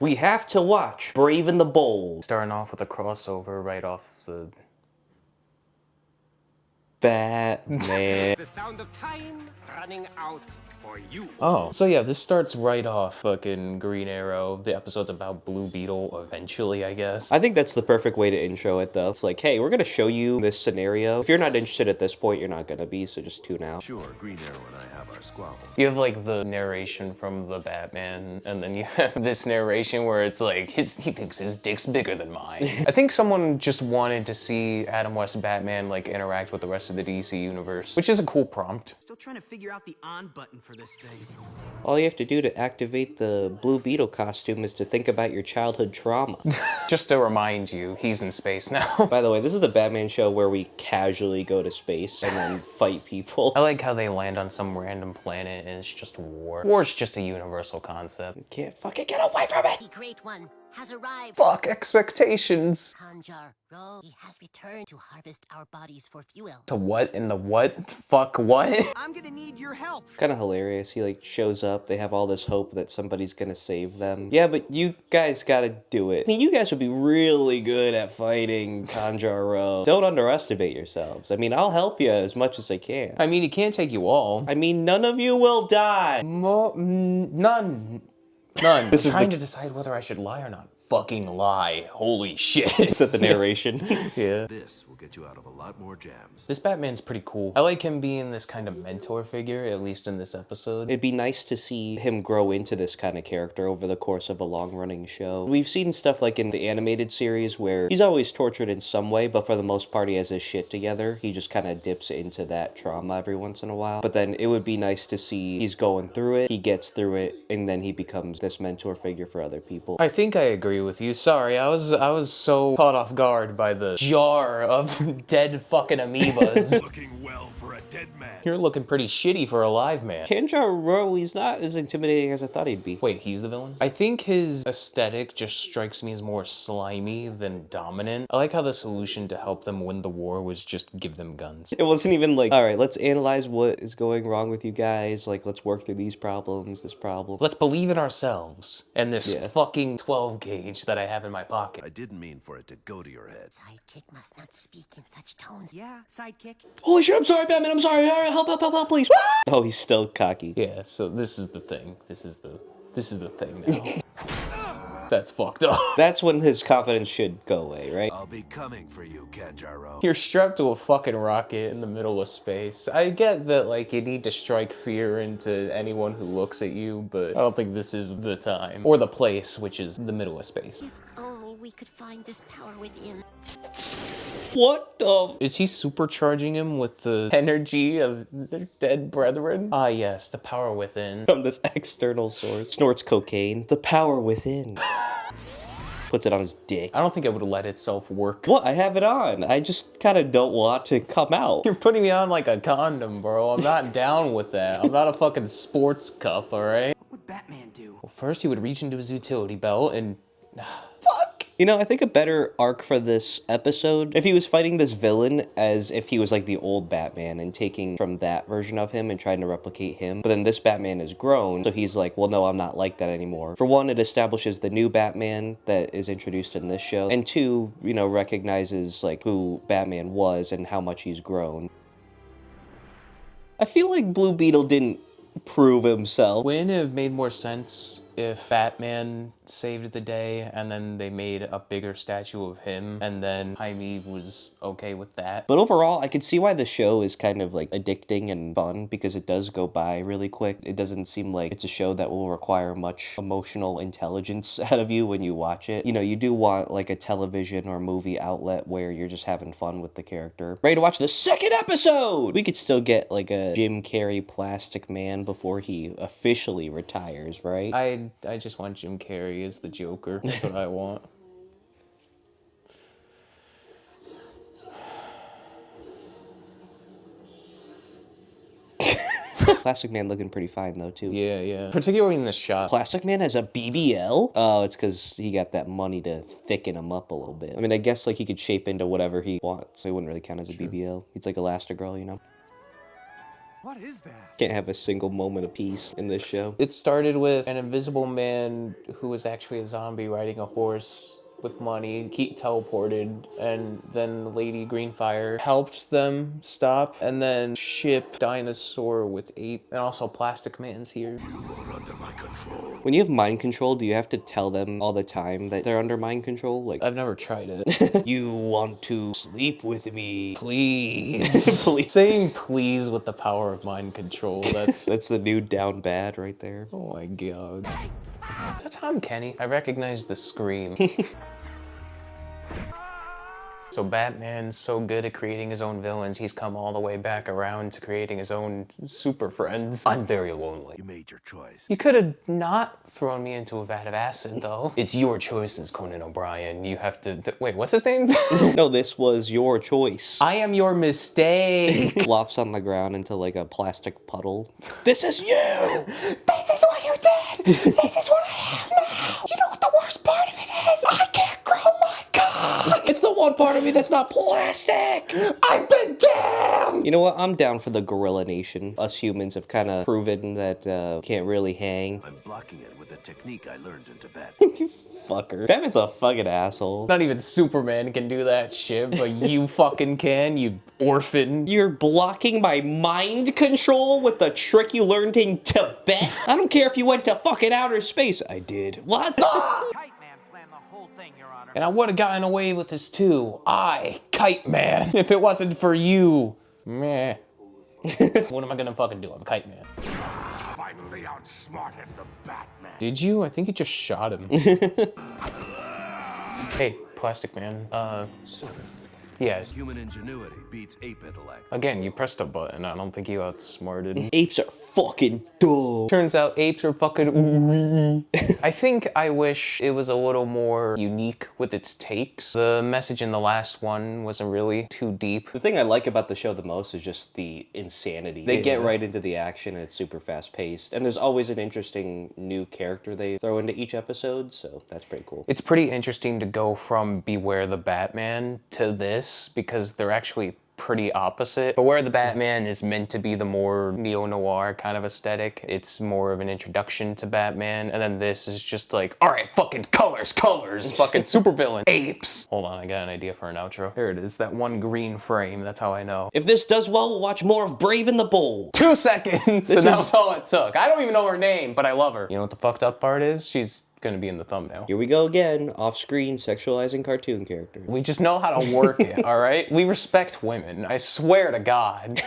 We have to watch Brave and the Bold. Starting off with a crossover right off the Batman. The sound of time running out for you. Oh, so yeah, this starts right off fucking Green Arrow. The episode's about Blue Beetle eventually, I guess. I think that's the perfect way to intro it, though. It's like, hey, we're gonna show you this scenario. If you're not interested at this point, you're not gonna be, so just tune out. Sure, Green Arrow and I have our squabbles. You have like the narration from the Batman, and then you have this narration where it's like, he thinks his dick's bigger than mine. I think someone just wanted to see Adam West Batman like interact with the rest of the DC universe, which is a cool prompt. Still trying to figure out the on button for this thing. All you have to do to activate the Blue Beetle costume is to think about your childhood trauma. Just to remind you, he's in space now. By the way, this is the Batman show where we casually go to space and then fight people. I like how they land on some random planet and it's just war. War's just a universal concept. Can't fucking get away from it! The Great One has arrived. Fuck expectations. Kanjaro, he has returned to harvest our bodies for fuel. To what in the what? Fuck what? I'm gonna need your help. Kind of hilarious. He like shows up. They have all this hope that somebody's gonna save them. Yeah, but you guys gotta do it. I mean, you guys would be really good at fighting Tanjiro. Don't underestimate yourselves. I mean, I'll help you as much as I can. I mean, he can't take you all. I mean, none of you will die. None. This I'm is trying to decide whether I should lie or not. Fucking lie. Holy shit. Is that the narration? Yeah. This will get you out of a lot more jams. This Batman's pretty cool. I like him being this kind of mentor figure, at least in this episode. It'd be nice to see him grow into this kind of character over the course of a long-running show. We've seen stuff like in the animated series where he's always tortured in some way, but for the most part he has his shit together. He just kind of dips into that trauma every once in a while. But then it would be nice to see he's going through it, he gets through it, and then he becomes this mentor figure for other people. I think I agree with you. Sorry, I was so caught off guard by the jar of dead fucking amoebas. Looking well for a dead man. You're looking pretty shitty for a live man. Kanjaro, he's not as intimidating as I thought he'd be. Wait, he's the villain? I think his aesthetic just strikes me as more slimy than dominant. I like how the solution to help them win the war was just give them guns. It wasn't even like, all right, let's analyze what is going wrong with you guys. Like, let's work through these problems, this problem. Let's believe in ourselves and this Yeah. fucking 12 gauge that I have in my pocket. I didn't mean for it to go to your head. Sidekick must not speak in such tones. Yeah, sidekick. Holy shit, I'm sorry, Batman, I'm sorry. All right, help, please. Oh, he's still cocky. Yeah, so this is the thing. This is the thing now. That's fucked up. That's when his confidence should go away, right? I'll be coming for you, Kanjaro. You're strapped to a fucking rocket in the middle of space. I get that, like, you need to strike fear into anyone who looks at you, but I don't think this is the time. Or the place, which is the middle of space. If only we could find this power within. What the? Is he supercharging him with the energy of their dead brethren? Ah, yes, the power within. From this external source. Snorts cocaine. The power within. Puts it on his dick. I don't think it would let itself work. What? I have it on. I just kind of don't want to come out. You're putting me on like a condom, bro. I'm not down with that. I'm not a fucking sports cup, alright? What would Batman do? Well, first he would reach into his utility belt and... Fuck! You know, I think a better arc for this episode, if he was fighting this villain as if he was like the old Batman and taking from that version of him and trying to replicate him, but then this Batman is grown, so he's like, well, no, I'm not like that anymore. For one, it establishes the new Batman that is introduced in this show, and two, you know, recognizes like who Batman was and how much he's grown. I feel like Blue Beetle didn't prove himself. Wouldn't it have made more sense if Batman saved the day and then they made a bigger statue of him and then Jaime was okay with that? But overall, I can see why the show is kind of like addicting and fun because it does go by really quick. It doesn't seem like it's a show that will require much emotional intelligence out of you when you watch it. You know, you do want like a television or movie outlet where you're just having fun with the character. Ready to watch the second episode! We could still get like a Jim Carrey Plastic Man before he officially retires, right? I just want Jim Carrey as the Joker. That's what I want. Plastic Man looking pretty fine though too. Yeah, yeah. Particularly in this shot. Plastic Man has a BBL? Oh, it's because he got that money to thicken him up a little bit. I mean, I guess like he could shape into whatever he wants. It wouldn't really count as a BBL. It's like Elastigirl, you know? What is that? Can't have a single moment of peace in this show. It started with an invisible man who was actually a zombie riding a horse with money. He teleported, and then Lady Greenfire helped them stop, and then ship dinosaur with ape, and also Plastic Man's here. Under my control. When you have mind control, do you have to tell them all the time that they're under mind control? Like, I've never tried it. you want to sleep with me? Please. Please. Saying please with the power of mind control, that's... That's the new down bad right there. Oh my god. Is that Tom Kenny? I recognize the scream. So Batman's so good at creating his own villains, he's come all the way back around to creating his own super friends. I'm very lonely. You made your choice. You could have not thrown me into a vat of acid, though. It's your choices, Conan O'Brien. You have to... Wait, what's his name? No, this was your choice. I am your mistake. Flops on the ground into like a plastic puddle. This is you! This is what you did! This is what I am now! You know what the worst part of it is? I can't grow my cock! It's the one part of me that's not plastic! I've been damned! You know what? I'm down for the Gorilla Nation. Us humans have kind of proven that can't really hang. I'm blocking it with a technique I learned in Tibet. You fucker. Batman's a fucking asshole. Not even Superman can do that shit, but you fucking can, you orphan. You're blocking my mind control with the trick you learned in Tibet? I don't care if you went to fucking outer space. I did. What? Kite Man planned the whole thing, Your Honor. And I would have gotten away with this too. I, Kite Man, if it wasn't for you. Meh. What am I gonna fucking do? I'm Kite Man. Finally outsmarted the Batman. Did you? I think you just shot him. Hey, Plastic Man. Yes. Human ingenuity beats ape intellect. Again, you pressed a button. I don't think you outsmarted. Apes are fucking dumb. Turns out apes are fucking I think I wish it was a little more unique with its takes. The message in the last one wasn't really too deep. The thing I like about the show the most is just the insanity. They get Yeah. right into the action and it's super fast paced. And there's always an interesting new character they throw into each episode, so that's pretty cool. It's pretty interesting to go from Beware the Batman to this because they're actually pretty opposite. Beware the Batman is meant to be the more neo-noir kind of aesthetic. It's more of an introduction to Batman, and then this is just like, all right, fucking colors, fucking supervillain, apes. Hold on, I got an idea for an outro. Here it is, that one green frame, that's how I know. If this does well, we'll watch more of Brave and the Bold. 2 seconds, and This that's is- all it took. I don't even know her name, but I love her. You know what the fucked up part is? She's gonna be in the thumbnail. Here we go again, off-screen sexualizing cartoon characters. We just know how to work it, all right? We respect women, I swear to God.